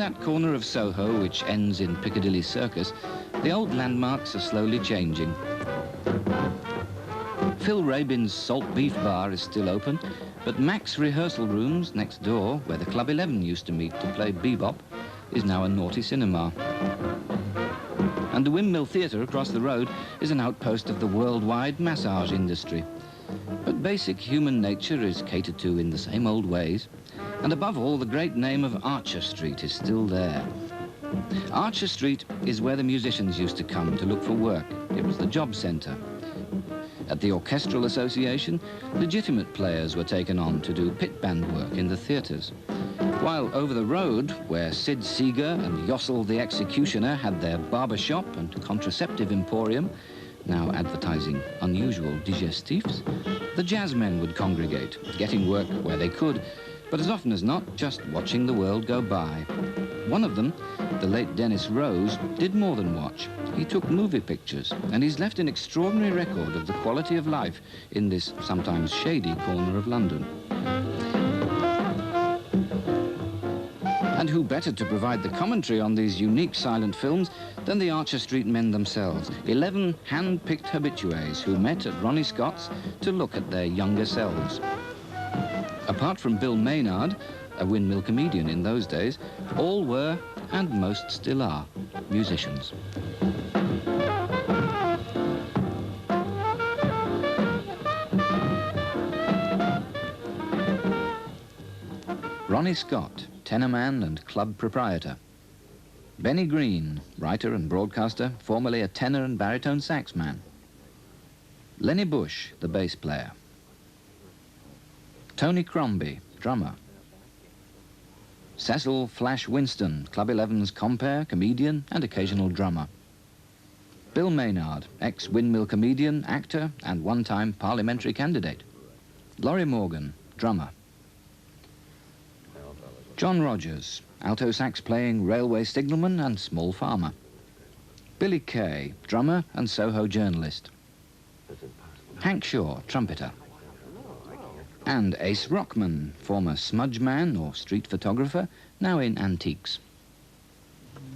that corner of Soho, which ends in Piccadilly Circus, the old landmarks are slowly changing. Phil Rabin's Salt Beef Bar is still open, but Mac's rehearsal rooms next door, where the Club 11 used to meet to play bebop, is now a naughty cinema. And the Windmill Theatre across the road is an outpost of the worldwide massage industry. But basic human nature is catered to in the same old ways, and above all, the great name of Archer Street is still there. Archer Street is where the musicians used to come to look for work. It was the job centre. At the Orchestral Association, legitimate players were taken on to do pit band work in the theatres. While over the road, where Sid Seeger and Yossel the Executioner had their barber shop and contraceptive emporium, now advertising unusual digestifs, the jazzmen would congregate, getting work where they could, but as often as not, just watching the world go by. One of them, the late Denis Rose, did more than watch. He took movie pictures, and he's left an extraordinary record of the quality of life in this sometimes shady corner of London. And who better to provide the commentary on these unique silent films than the Archer Street men themselves, 11 hand-picked habitués who met at Ronnie Scott's to look at their younger selves. Apart from Bill Maynard, a windmill comedian in those days, all were, and most still are, musicians. Ronnie Scott, tenor man and club proprietor. Bennie Green, writer and broadcaster, formerly a tenor and baritone sax man. Lenny Bush, the bass player. Tony Crombie, drummer. Cecil Flash Winston, Club 11's compere, comedian and occasional drummer. Bill Maynard, ex-windmill comedian, actor and one-time parliamentary candidate. Laurie Morgan, drummer. John Rogers, alto sax playing railway signalman and small farmer. Billy Kay, drummer and Soho journalist. Hank Shaw, trumpeter. And Ace Rockman, former smudge man or street photographer, now in antiques.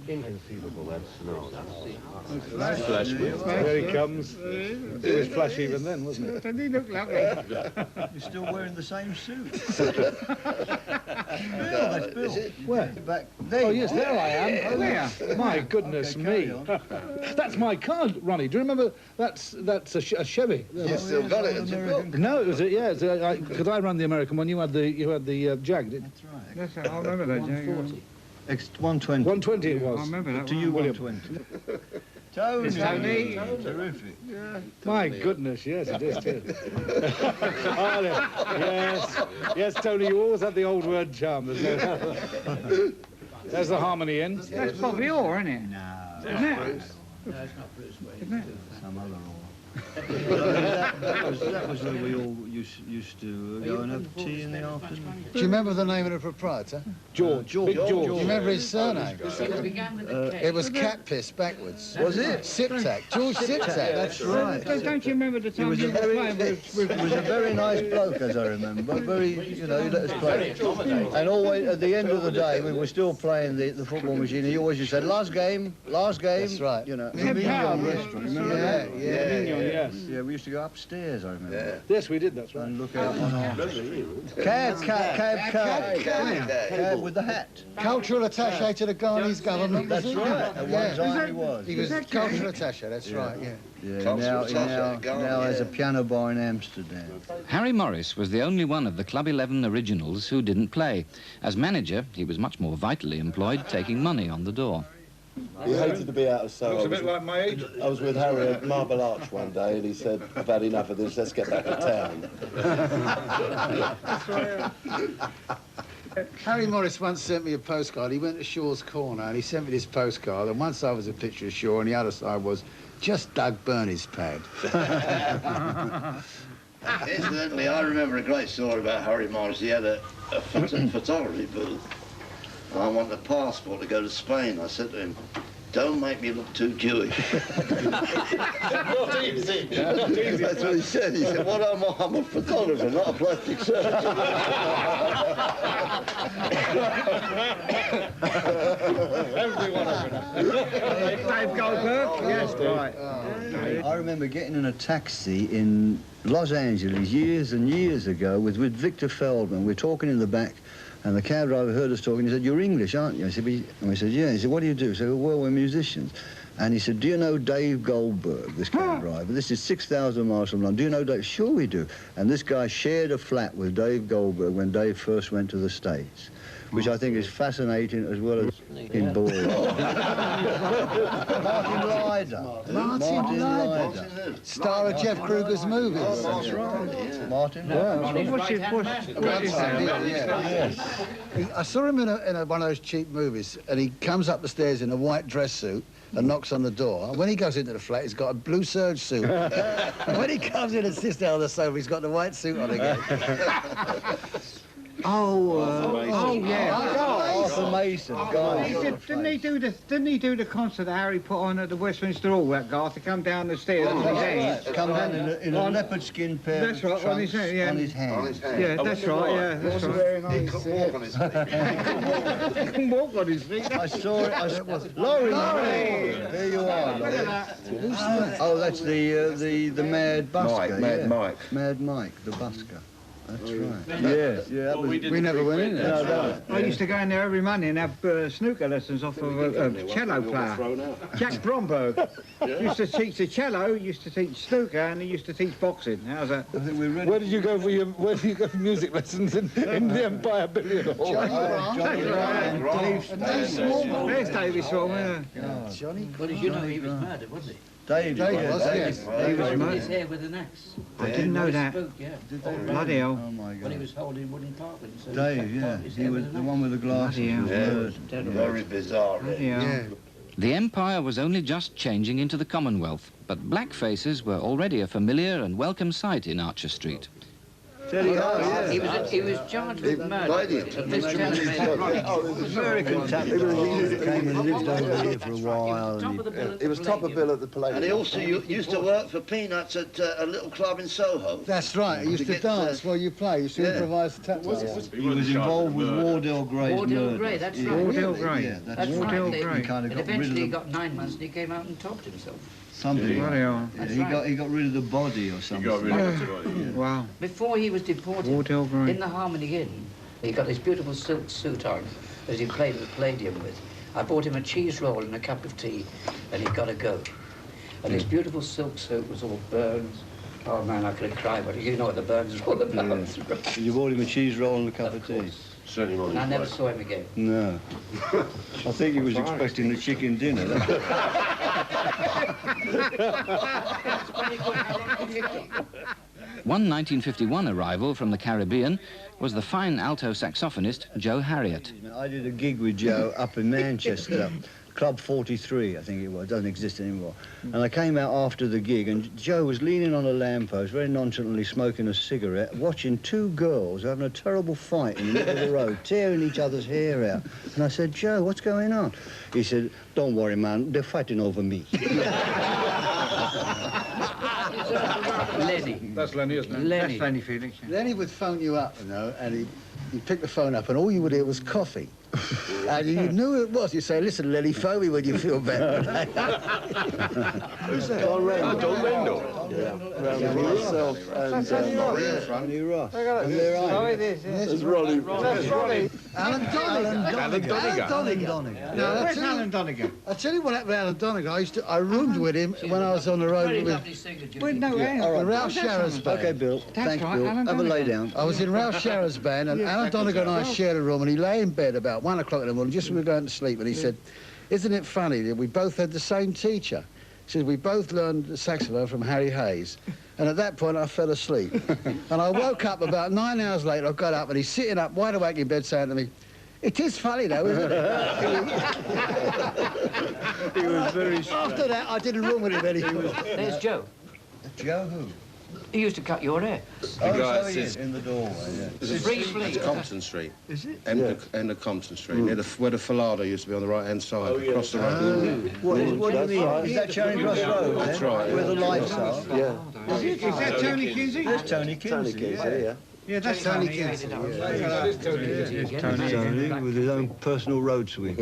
Inconceivable, that's Flash. There he comes. It was Flash even then, wasn't it? Doesn't he look lovely? You're still wearing the same suit. Bill, that's Bill. Is it? Where? Back there. Oh, yes, there I am. Oh, there. My goodness me. That's my car, Ronnie. Do you remember? That's a Chevy. You still got it, No, it was because I ran the American one. You had the Jag. That's right. Yes, I remember that, Jag. 140. 120. 120 it was. I remember that. To you, William. 120. Tony. Terrific. Yeah. My goodness, yes, it is too. Oh, yes, Tony, you always had the old word charm. There's the harmony in. That's Bobby Orr, isn't it? No. Isn't it? No, it's not Bruce Wayne. Isn't it? Some other Orr. that was where we all used to go and have tea in the afternoon. Do you remember the name of the proprietor? George. Big George. Do you remember his surname? It It was cat piss backwards. Was it? Siptak. George Siptak. That's right. Don't you remember the time He you was were a very, playing with he was a very nice bloke, as I remember. Very, you know, he let us play. And always, at the end of the day, we were still playing the football machine. He always just said, last game. That's right. You know, Ted Mignon Powell. restaurant, remember that? Yes. Yeah, we used to go upstairs, I remember. Yes, we did, that's right. And look out on our... Cab with the hat. Cultural attaché to the Ghanese government. That's right. At one time he was. He was cultural attaché, that's right, yeah. Yeah, now there's a piano bar in Amsterdam. Harry Morris was the only one of the Club 11 originals who didn't play. As manager, he was much more vitally employed, taking money on the door. He hated to be out of Soho. Looks a bit like my age. I was with Harry at Marble Arch one day, and he said, "I've had enough of this. Let's get back to town." Harry Morris once sent me a postcard. He went to Shaw's Corner and he sent me this postcard, and one side was a picture of Shaw and the other side was just Doug Burney's pad. Incidentally, I remember a great story about Harry Morris. He had a photography booth. I wanted a passport to go to Spain. I said to him, don't make me look too Jewish. Not easy. That's what he said. He said, "What am I? I'm a photographer, not a plastic surgeon." Dave Goldberg? Yes, right. I remember getting in a taxi in Los Angeles years and years ago with Victor Feldman. We're talking in the back, and the cab driver heard us talking. He said, "You're English, aren't you?" I said, and we said, "Yeah." He said, "What do you do?" I said, "Well, we're musicians." And he said, "Do you know Dave Goldberg, this cab driver? This is 6,000 miles from London. Do you know Dave?" "Sure we do." And this guy shared a flat with Dave Goldberg when Dave first went to the States, which I think is fascinating as well as in boring. Martin Ryder. Martin Ryder. Star of Jeff Kruger's movies. That's right. Martin? What's his I saw him in one of those cheap movies, and he comes up the stairs in a white dress suit and knocks on the door. And when he goes into the flat, he's got a blue serge suit. And when he comes in and sits down on the sofa, he's got the white suit on again. Arthur Mason. Didn't he do the concert that Harry put on at the Westminster Hall, that guy, to come down the stairs on his hands? Come down in a leopard skin pair. That's right, on his hand, yeah. On his hand. Yeah, that's right, yeah. That's right. He couldn't walk on his feet. He can walk on his feet. I saw it. Laurie Morgan. There you are, Laurie. Oh, that's the Mad Busker. Mad Mike, the busker. That's right. Yes, yeah. That was, We never went in there. no. I used to go in there every Monday and have snooker lessons off of a cello player. Jack Bromberg. Used to teach the cello, used to teach snooker, and he used to teach boxing. How's that? I think we read. Where did you go for music lessons in the Empire Billiard Hall? There's Davy Smallman. Johnny? Well, as you know, he was murdered, wasn't he? Dave, He was His hair with an axe. I didn't know that. Spook, yeah. Bloody hell. Oh my When he God. was holding wooden carpets. So Dave, yeah. He was the one with the glasses. Bloody Was hell. murdered. Very bizarre. Really. Yeah. The Empire was only just changing into the Commonwealth, but black faces were already a familiar and welcome sight in Archer Street. He was charged with murder. This American tap. He came and lived over here for a while. He was top of bill at the Palladium. And he also used to work for peanuts at a little club in Soho. That's right. He used to dance while you play. He used to improvise the tap dance. He was involved with Wardell Gray's Wardell murder. Gray, that's Yeah. right. Wardell Gray. Yeah, That's Wardell right. Gray. He kind of And got rid of eventually he the got 9 months and he came out and topped himself. something. Bloody hell. That's He right. got rid of the body or something. Wow. Before he was deported, Wardell Gray. in the Harmony Inn, he got this beautiful silk suit on, as he played at the Palladium with. I bought him a cheese roll and a cup of tea, and he got to go. And this beautiful silk suit was all burns. Oh man, I could have cried, but you know what the burns are all about. You bought him a cheese roll and a cup of tea? Certainly not And I never saw him again. No. I think he was expecting a chicken dinner. One 1951 arrival from the Caribbean was the fine alto saxophonist Joe Harriott. I did a gig with Joe up in Manchester, Club 43, I think it was, doesn't exist anymore. And I came out after the gig, and Joe was leaning on a lamppost, very nonchalantly smoking a cigarette, watching two girls having a terrible fight in the middle of the road, tearing each other's hair out. And I said, "Joe, what's going on?" He said, "Don't worry, man, they're fighting over me." Lenny. That's Lenny, isn't it? Lenny. That's Lenny Felix. Yeah. Then he would phone you up, you know, and he'd pick the phone up, and all you would hear was coffee. And you knew who it was. You say, "Listen, Lenny, phone me when you feel better." Who's that? Don Rendell. Myself and Ronnie Ross. And there I am. there's Ronnie. Alan Donegan. Where's Alan Donegan? I tell you what happened to Alan Donegan. I roomed with him when I was on the road Very with lovely singer, Judy. Wait, no, the Ralph Sharrow's band. Okay, Bill. Thanks, right, Bill. Alan Have a lay Donegan. down. I was in Ralph Sharrow's band, and Alan Donegan and I shared a room, and he lay in bed about 1 o'clock in the morning, just as we were going to sleep, and he said, "Isn't it funny that we both had the same teacher?" He said, "We both learned the saxophone from Harry Hayes." And at that point, I fell asleep. And I woke up about 9 hours later. I got up, and he's sitting up, wide awake in bed, saying to me, "It is funny, though, isn't it?" He was very... After that, I didn't room with him anymore. There's Joe. Joe who? He used to cut your hair. Oh, so he is, in the doorway, yeah. Briefly. It's Compton Street. Is it? End of Compton Street, near where the Falada used to be on the right-hand side, across the road. What do you mean? Right. Is that Charing Cross Road? That's right. Where the lights are? Yeah. Is that Tony Kinsey? That's Tony Kinsey. Yeah. Yeah, that's Tony Kinsey. Tony with his own personal road sweep.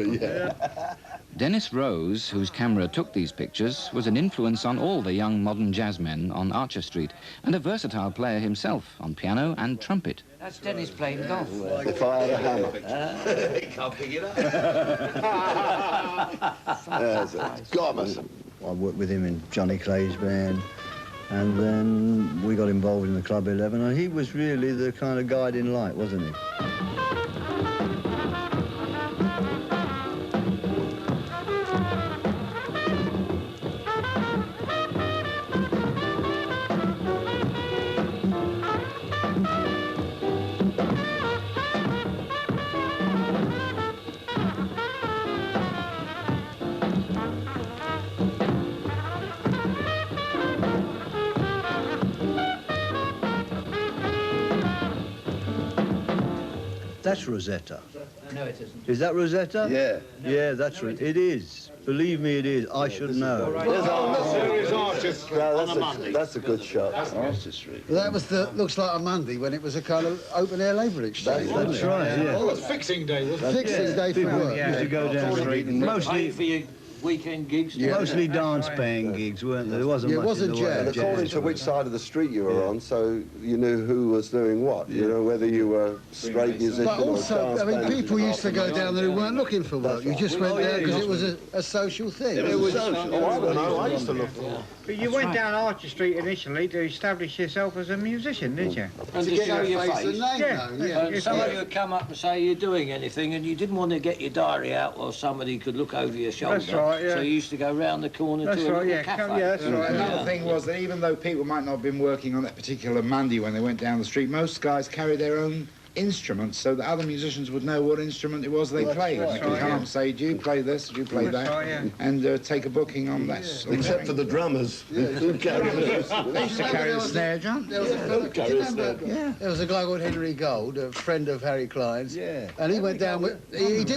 Denis Rose, whose camera took these pictures, was an influence on all the young modern jazzmen on Archer Street, and a versatile player himself on piano and trumpet. That's Dennis playing golf. If I had a hammer. He can't pick it up. God, listen. I worked with him in Johnny Clay's band, and then we got involved in the Club 11, and he was really the kind of guiding light, wasn't he? That's Rosetta. No, it isn't. Is that Rosetta? Yeah. Yeah, that's right. It is. Believe me, it is. I should know. That's a good shot. Archer Street. That was looks like a Monday when it was a kind of open-air labour exchange, wasn't That's it? right, yeah. Oh, it's fixing day, wasn't it? Fixing day for People work. used to go down the street and Pay for your weekend gigs. mostly dance band gigs, weren't there? There wasn't Yeah, it much wasn't in the way jazz. of According to which side of the street you were on, so you knew who was doing what. You know, whether you were straight musician But or also, dance I mean, band. people used to go down there who weren't looking for work. You just went there because it was a social thing. It was social. Oh, I don't know. I used to look for it. But you went down Archer Street initially to establish yourself as a musician, didn't you? And to show your face. Yeah. And some of you would come up and say you're doing anything, and you didn't want to get your diary out or somebody could look over your shoulder. That's right, yeah. So you used to go round the corner That's to a right, little yeah. cafe. Yeah, that's right. Another thing was that even though people might not have been working on that particular Monday when they went down the street, most guys carried their own instruments so that other musicians would know what instrument it was they played. right. They could come and say, do you play this, do you play That's that? right, yeah. And take a booking on that. Except for the drummers. Who carried it? They used to carry the snare drum. There was a fella, do you remember? There was a guy called Henry Gold, a friend of Harry Klein's. Yeah. And he went down with.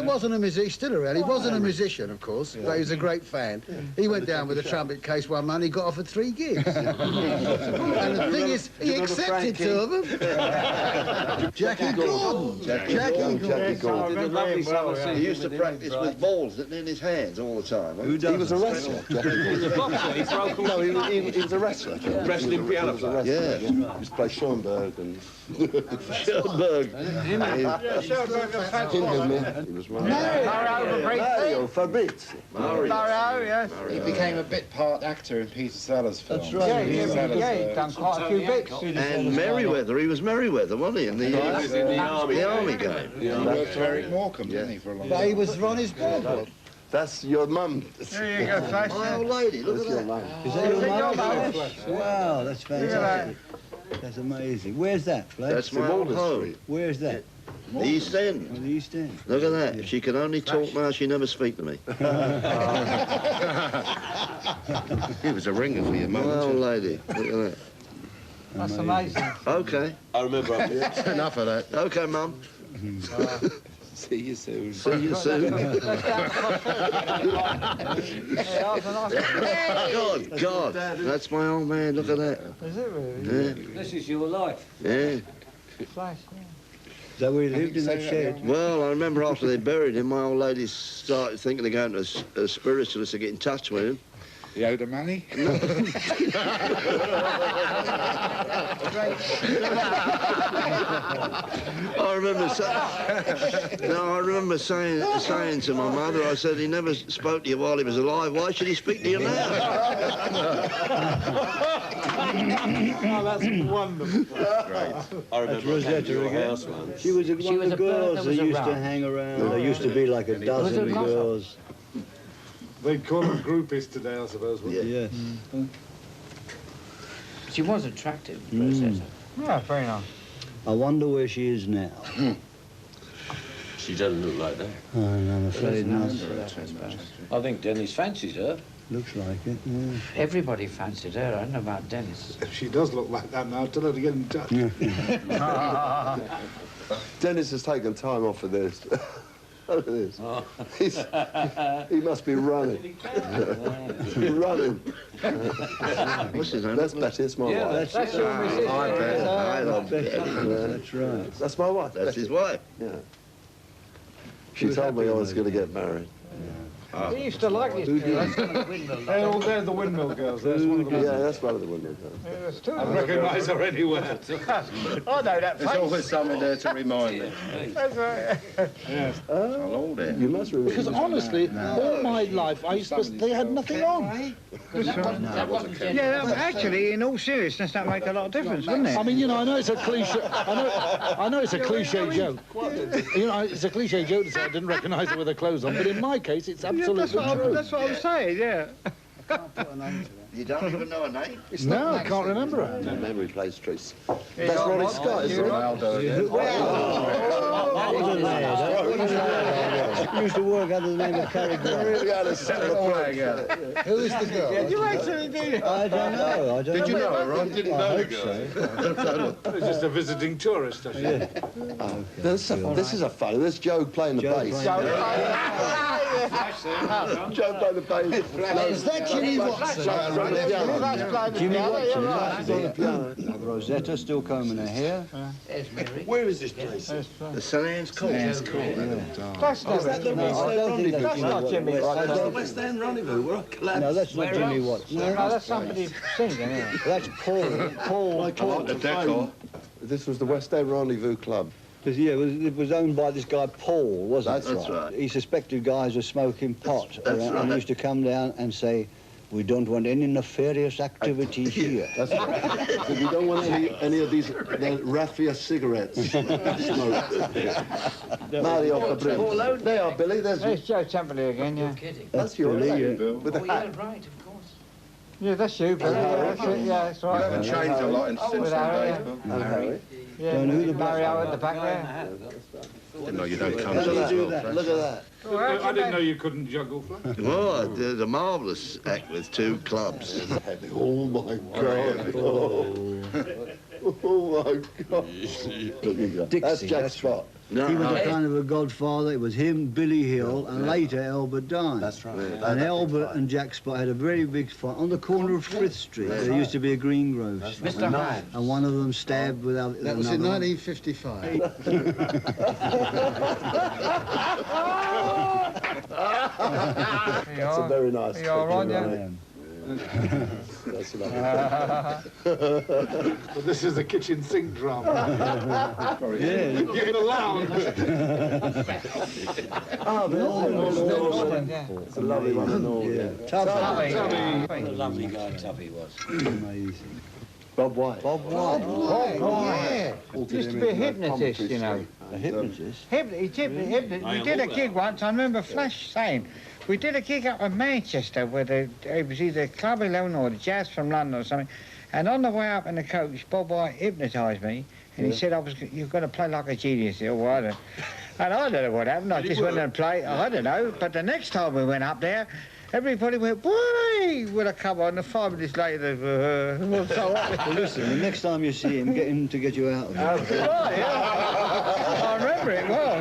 Wasn't a musician. He's still around. He wasn't a musician, of course, but he was a great fan. He went down with a trumpet case one month. He got offered 3 gigs. And the thing is, he accepted 2 of them. Jackie Gordon. Jackie Gordon. Did a lovely summer season He used to with practice him, with balls in his hands all the time. Who He was a doesn't? wrestler. Jackie He was a boxer. He broke all No, he was a wrestler. Wrestling piano player. Yeah. He used to play Schoenberg and... Schoenberg. He was Mario Fabrizi. Mario, yes. He became a bit part actor in Peter Sellers' films. That's right. Yeah, he'd done quite a few bits. And Merryweather, he was Merryweather, wasn't he? In the army game. He worked for Eric Morecambe, didn't he, for a long But time? he was Ronnie's brother. That's your mum. There you go, Flash. My old lady, look at that. Is that your Your mum? mum? Wow, that's fantastic. That's amazing. Where's that, Flash? That's my old home. Where's that? The East End. On the East End. Look at that. She can only talk now, she never speak to me. He was a ringer for your My mum. old lady. Look at that. That's amazing. Okay. I remember. Enough of that. Okay, Mum. See you soon. See you soon. God. That's my old man. Look at that. Is it really? Yeah. This is your life. Yeah. Flash, Is that where he lived, in that shed? Well, I remember after they buried him, my old lady started thinking of going to a spiritualist to get in touch with him. Yoda Manny? I remember saying to my mother, I said, he never spoke to you while he was alive. Why should he speak to you now? Oh, that's wonderful. Great. I remember Rosetta again. house once. She was one of was the a bird girls that that was used to around. hang around. There used to be like a dozen lots of- girls. They'd call them groupies today, I suppose, wouldn't they? Yes. She was attractive, Rosetta. Yeah, very nice. I wonder where she is now. She doesn't look like that. Oh, I'm afraid not. I think Dennis fancies her. Looks like it, yeah. Everybody fancied her. I don't know about Dennis. If she does look like that now, tell her to get in touch. Dennis has taken time off for this. Look at this. He must be running. Running. What's his name? That's Betty, it's my wife. That's your missus. I bet. I love Betty. That's right. That's my wife. That's his wife. Yeah. She told me I was going to get married. He used to like this girl. They're the windmill girls. There's one of the Yeah, that's one of the windmill girls. There's two I of them. recognise her anywhere. I know that face. There's always something there to remind me. That's right. Yes. You must remember. Because honestly, all my life, I used to, they had nothing on. That wasn't Dennis. Yeah, actually, in all seriousness, that make a lot of difference, wouldn't it? I mean, you know, I know it's a cliche. I know it's a cliche joke. You know, it's a cliche joke to say I didn't recognise her with her clothes on, but in my case, it's absolutely true. That's what I was saying, yeah. You don't even know her name? No, I can't remember her. Memory plays tricks. That's Ronnie Scott, isn't it? He used to work under the name of Carrie Grant. We had a set of flag. Who is the girl? You actually did. I don't know. Did you know her, Ron? Didn't know the girl. Just a visiting tourist, I think. This is a funny. There's Joe playing the bass. Joe playing the bass. Is that Jimmy Watson? Jimmy Watson is on the piano. Rosetta still combing her hair. There's Mary. Where is this place? The St Anne's Court. That's not Jimmy That's the Watson. West End Rendezvous where I collapsed. No, that's not Jimmy Watson. No, that's somebody singing, isn't it? That's Paul. The decor. This was the West End Rendezvous Club. Yeah, it was owned by this guy Paul, wasn't it? That's right. He suspected guys were smoking pot. That's right. And he used to come down and say, we don't want any nefarious activities here. That's right. We don't want any of these raffia cigarettes smoked. Marty off the brim. There are, Billy. There's Joe Temperley again, yeah. You're kidding. That's your name, Bill. With the Oh, yeah, hat. right, of course. Yeah, that's you, Billy. Yeah, that's it. Yeah, that's You haven't right. changed a lot since With that Harry, day. And Harry. yeah. Don't know who the Mario at the back there. Didn't know you don't come Look to at this that. world. Look at that. I didn't know you couldn't juggle, Flash. Well, I did a marvellous act with two clubs. Oh, my God. Oh, my God. Dixie, That's Jack Spot. No, He was no. a kind of a godfather. It was him, Billy Hill, and later Albert Dine. That's right. And Albert and Jack Spot had a very big fight on the corner of Frith Street. There used to be a greengrocer's. Mr. Hyde. And one of them stabbed without That was in another one. 1955. That's a very nice You all right, picture, yeah? right? That's lovely. But this is the kitchen sink drama. Yeah. You're allowed. Oh, Yeah. it's a lovely one and all. Yeah. Tubby. What a lovely guy Tubby was. Amazing. Bob White. Bob White. Yeah. He used to be a hypnotist, you know. A hypnotist. We did a gig once, I remember Flash saying, we did a gig up in Manchester where it was either Club 11 or the Jazz from London or something, and on the way up in the coach, Bob White hypnotised me, and he said, you're going to play like a genius. And I don't know what happened, I just went and played, I don't know, but the next time we went up there, everybody went, "Whee!" with a cover on, and 5 minutes later, well, so Well, listen, the next time you see him, get him to get you out of here. right, yeah. I remember it well.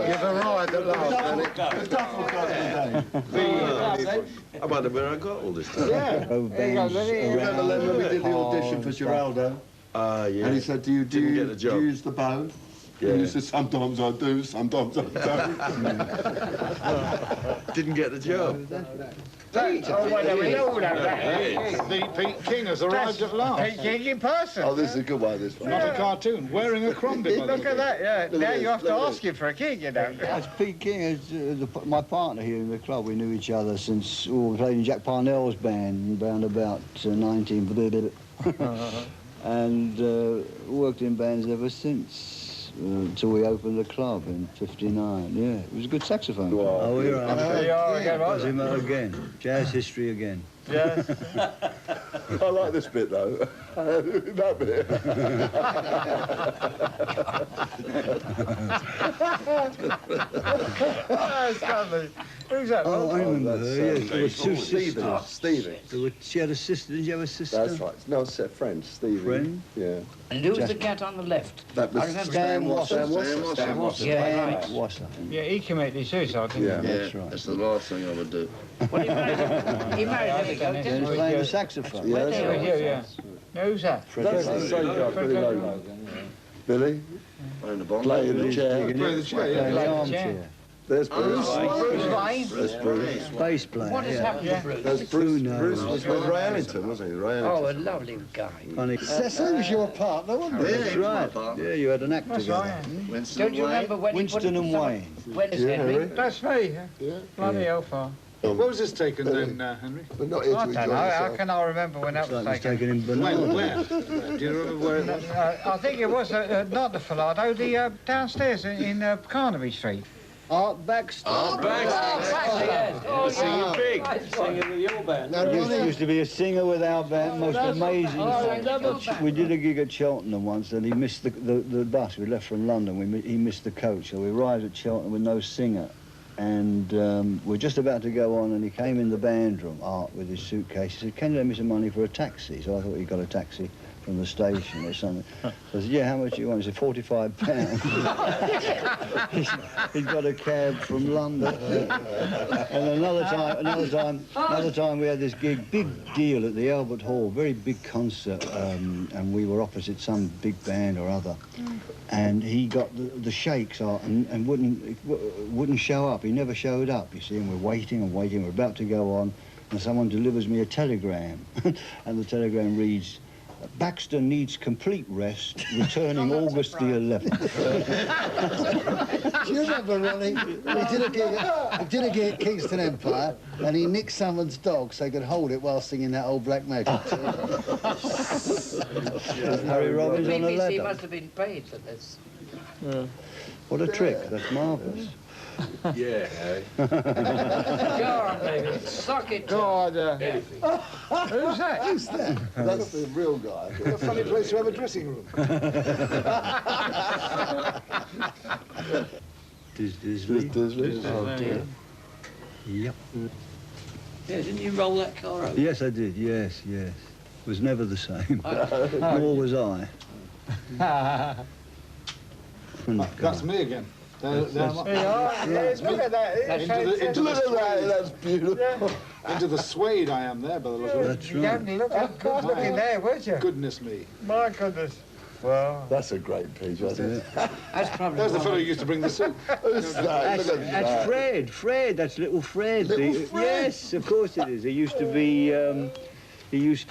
Give a ride at last, I wonder where I got all this stuff. Yeah. There you go, Remember Len, when we did the audition for Geraldo? Yeah. And he said, do you Didn't get the job. use the bow? Yeah. And he said, sometimes I do, sometimes I don't. Didn't get the job. Pete King has arrived at last. Pete King in person. Oh, this is a good one, this one. Not a cartoon, wearing a Crombie. Look at that, yeah. Look Now at you this, have to look at ask him for a gig, you know. That's Pete King, my partner here in the club. We knew each other since we played in Jack Parnell's band around about 19... and worked in bands ever since. Until we opened the club in '59. Yeah, it was a good saxophone. Wow. Oh, we're on. There you are again, That's him right? again. Jazz history again. Yes. I like this bit, though. That bit. That's lovely. Who's that? Oh, I remember her, yes. There were two Stephen. sisters. Stevie. She had a sister, didn't you have a sister? That's right. No, it's a friend, Stevie. Friend? Yeah. And who was the cat on the left? That was I remember Stan Wasser. Stan Wasser. Yeah, right. Wasser. Yeah, he committed suicide, didn't Yeah. he? That's right. That's the last thing I would do. Well, he married her, done it. didn't he? Playing the saxophone. Yeah, Yeah, that's right. yeah. Now, who's that? That's the same guy, Billy Logan. Billy, Playing the bond. playing the chair. Play the chair, yeah. The Like the armchair. There's Bruce. Bruce Wayne. There's Bruce. Bass player. What has yeah. happened to Bruce? There's Bruce. knows? Bruce was with Ray Ellington, wasn't he? Ray Oh, Ellington. a lovely guy. Funny. Same as your partner, wasn't it? Yeah, That's he was my right. partner. Yeah, you had an act That's together. right. Winston Don't you remember when Winston and he put Wayne. When is Yeah, Henry? Henry. That's me. Yeah. Bloody hellfire. What was this taken then, Henry? But not here I to don't enjoy know. How yourself. can I remember when that was Like it was taken? taken in When? banana. Where? Do you remember where it was? I think it was not the Falado, the downstairs in Carnaby Street. Art Baxter. Singing big. Singing with your band. Now, Ronnie used to be a singer with our band, most amazing thing. We did a gig at Cheltenham once and he missed the bus. We left from London, he missed the coach. So we arrived at Cheltenham with no singer. And we're just about to go on and he came in the band room, Art, with his suitcase. He said, can you lend me some money for a taxi? So I thought he got a taxi from the station or something. So I said, yeah, how much do you want? He said, £45. He's got a cab from London. And another time we had this gig, big deal at the Albert Hall, very big concert, and we were opposite some big band or other. And he got the shakes out and wouldn't show up. He never showed up, you see, and we're waiting and waiting. We're about to go on, and someone delivers me a telegram. And the telegram reads, Baxter needs complete rest, returning August the 11th. Do you remember, Ronnie? We did a gig at Kingston Empire, and he nicked someone's dog so he could hold it while singing that old Black Magic tune. Harry Robbins on a BBC ladder. must have been paid for this. What a trick, that's marvellous. Yeah, Go on, baby. Suck it. God, who's that? Who's that? That's the real guy. A funny place to have a dressing room. Disley. Oh, dear. Yep. Yeah, didn't you roll that car over? Yes, I did, yes. Was never the same. Nor was I. That's me again. There Yeah, look at that. That's beautiful. Into the suede I am there, by the look of it. That's You right. hadn't looked good looking there, would you? Goodness me. My goodness. Well, That's a great page, wasn't it? That's probably That was the one fellow of- who used to bring the suit. Who's that? Look at That's that. Fred, that's little Fred. Yes, of course it is. He used to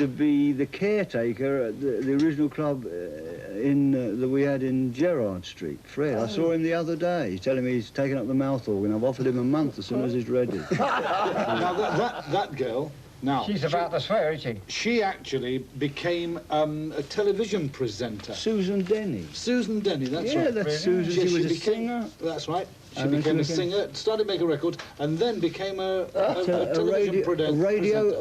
be the caretaker at the original club that we had in Gerrard Street. Fred, I saw him the other day. He's telling me he's taken up the mouth organ. I've offered him a month as soon as he's ready. Now, that girl, now... she's about to swear, isn't she? She actually became a television presenter. Susan Denny. Susan Denny, that's Yeah, right. that's Susan. Yes, She was a became- singer. That's right. She And then became a she became- singer, started making records, and then became a A television presenter.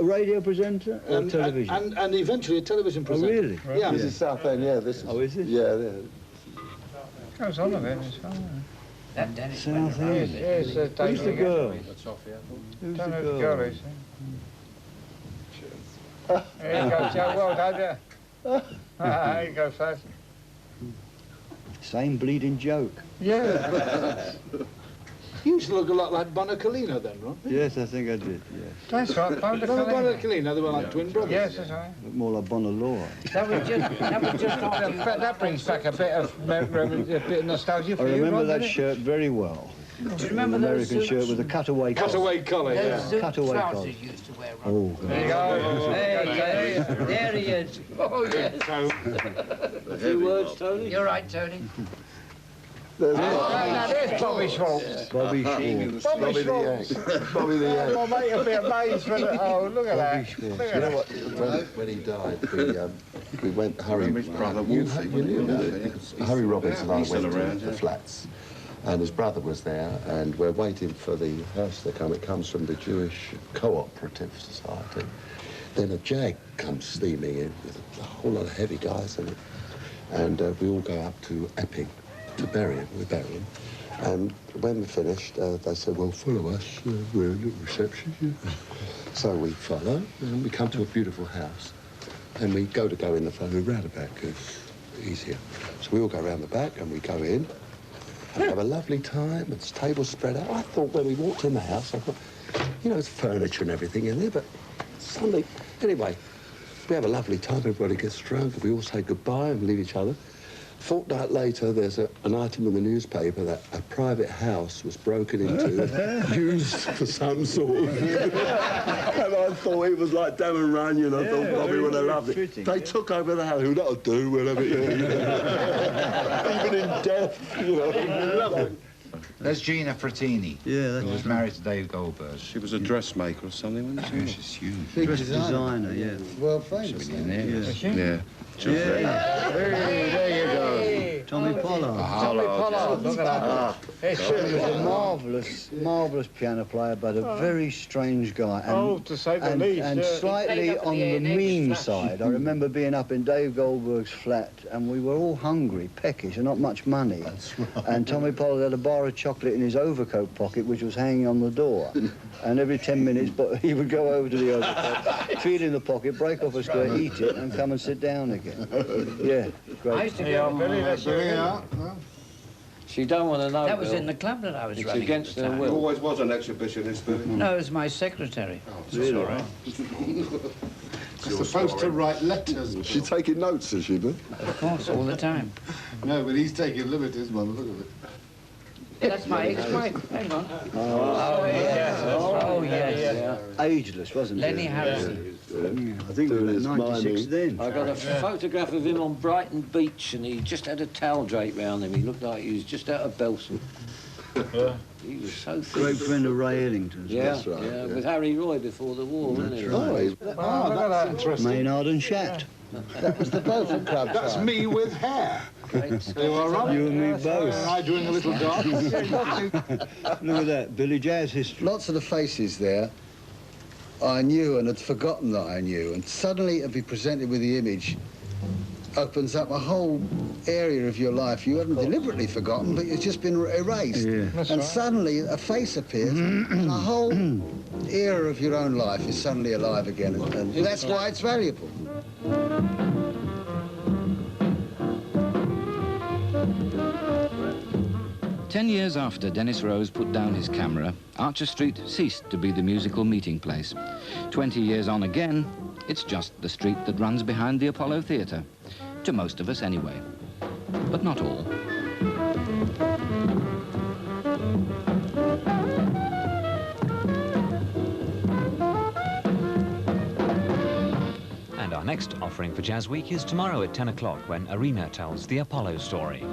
radio presenter or television? And eventually a television Oh, presenter. really? Yeah. This is South End, yeah. This is, Oh, is it? Yeah, yeah. Goes on a bit, it's fine. That Dennis South went around. End. Here's Who's the girl? Who's Don't the know who the girl girl? is. Here you go, Joe. Well done, yeah. Here you go, first. Same bleeding joke. Yeah. You used to look a lot like Bonacolino then, right? Yes, I think I did, yes. That's right, Remember Bonacolino? They were like twin brothers. Yes, that's right. Look more like Bonalora. That was just after you That brings back a bit of nostalgia I for you, remember Ron, that doesn't it? shirt very well. Do you remember An those American suits? shirt with a cutaway collar. Cutaway collar, Those yeah. suit Cutaway trousers collar. you used to wear, Ron. Oh, There you go. There he is. Oh, yes. A few words, Tony? You're right, Tony. Now, there's Bobby Schwartz. Bobby Schwartz. Bobby Schwartz. Bobby the Yank. My mate will be amazed when oh, look at that. Look You at know that. what? When he died, we went. Harry, brother Wolfie, you knew Harry Robbins and I went to the flats, and his brother was there, and we're waiting for the hearse to come. It comes from the Jewish Cooperative Society, Then a Jag comes steaming in with a whole lot of heavy guys in it. And we all go up to Epping to bury him. We bury him. And when we finished, they said, well, follow us. We're at the reception. So we follow, and we come to a beautiful house. And we go in the front, we round the back, it's easier. So we all go round the back, and we go in, and have a lovely time, and it's tables spread out. I thought when we walked in the house, I thought, you know, there's furniture and everything in there, but suddenly, anyway, we have a lovely time, everybody gets drunk, and we all say goodbye and leave each other. Fortnight later, there's an item in the newspaper that a private house was broken into, used for some sort of... And I thought it was like Damn and Run, you know, I thought Bobby would have loved it. They took over the house, who that'll do, we'll have it here, you know. Even in death, you know, lovely. There's Gina Frattini. Yeah, who was married to Dave Goldberg. She was a dressmaker or something, wasn't she? She's huge. Big designer, yeah. Well, famous. Yeah. There you go. Tommy Pollard. Tommy Pollard, look at that. He was a marvellous piano player, but a very strange guy. And, to say the least. And slightly on the mean side. I remember being up in Dave Goldberg's flat, and we were all hungry, peckish, and not much money. That's right. And Tommy Pollard had a bar of chocolate in his overcoat pocket, which was hanging on the door. And every 10 minutes, he would go over to the overcoat, feel in the pocket, break off a square, eat it, and come and sit down again. Yeah, great. She don't want to know. That was in the club that I was running. It's against her It will. always was an exhibitionist, Billy. No, it was my secretary. Really? All right. Supposed to write letters. She's taking notes, has she, been? Of course, all the time. No, but he's taking liberties, one. Look at it. That's my ex-wife. Hang on. Oh, yes. Oh, yes. Ageless, wasn't he? Lenny Harrison. I think it was 96 then. I got a photograph of him on Brighton Beach, and he just had a towel draped round him. He looked like he was just out of Belson. He was so thin. Great friend of Ray Ellington's. Yeah, That's right, yeah. with Harry Roy before the war, wasn't he? Right. Maynard and Shat. That was the Belfort Club. That's me with hair. You are right. You and me both. I doing a little dance. Look at that, Billy Jazz history. Lots of the faces there I knew and had forgotten that I knew, and suddenly to be presented with the image opens up a whole area of your life you haven't deliberately forgotten, but it's just been erased. Yeah. And suddenly a face appears, and a whole era of your own life is suddenly alive again, and that's why it's valuable. 10 years after Denis Rose put down his camera, Archer Street ceased to be the musical meeting place. 20 years on again, it's just the street that runs behind the Apollo Theatre. To most of us anyway. But not all. And our next offering for Jazz Week is tomorrow at 10 o'clock when Arena tells the Apollo story.